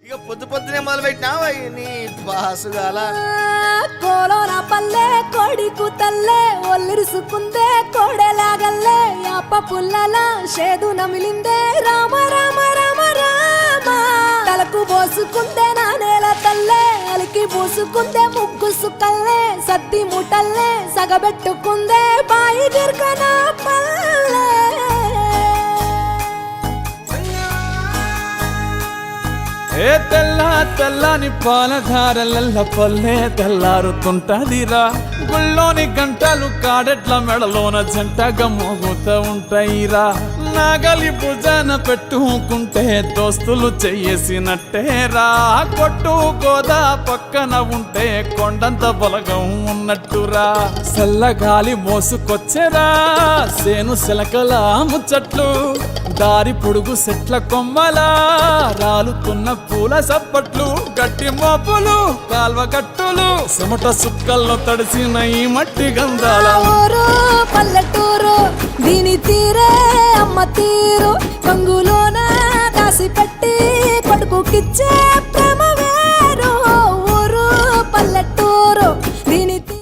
ఇక పొద్దు పొద్దునే మొదలు పెట్టినావా నీ బాసుగాల కోలోన పల్లె కోడి కూతల్లే ఒల్లిరుసుకుందే కోడెలాగల్లే యాప పుల్లల షేదు నమిలిందే రామ రామ రామ రామ తలకు పోసుకుందే నా నేల తల్లే అలికి పూసుకుందే ముగ్గు సుక్కల్లే సత్తి ముటల్లే సగబెట్టుకుందే బాయి గిర్కన పల్లె ఏ తెల్ల తెల్లని పాలధారలల్ల పల్లె తెల్లారుతుంటదిరా గుళ్ళోని గంటలు కాడెట్ల మెడలోన జంటగా మోగుతూ ఉంటాయిరా నాగలి భుజాన పెట్టుకుంటే దోస్తులు చెయ్యేసినట్టేరా కొట్టు గోదా పక్కన ఉంటే కొండంత బలగం ఉన్నట్టురా చల్లగాలి మోసుకొచ్చెరా సేను శిలకల ముచ్చట్లు దారి పొడుగు సెట్ల కొమ్మలా రాలుతున్న పూల సప్పట్లు గట్టి మోపులు కాల్వ కట్టులు చెమట సుక్కల్లో తడిసిన ఈ మట్టి గంధాల ఊరు పల్లెటూరు దీని తీరే అమ్మ తీరు కంగులోన దాసి పెట్టి కొడుకుకిచ్చే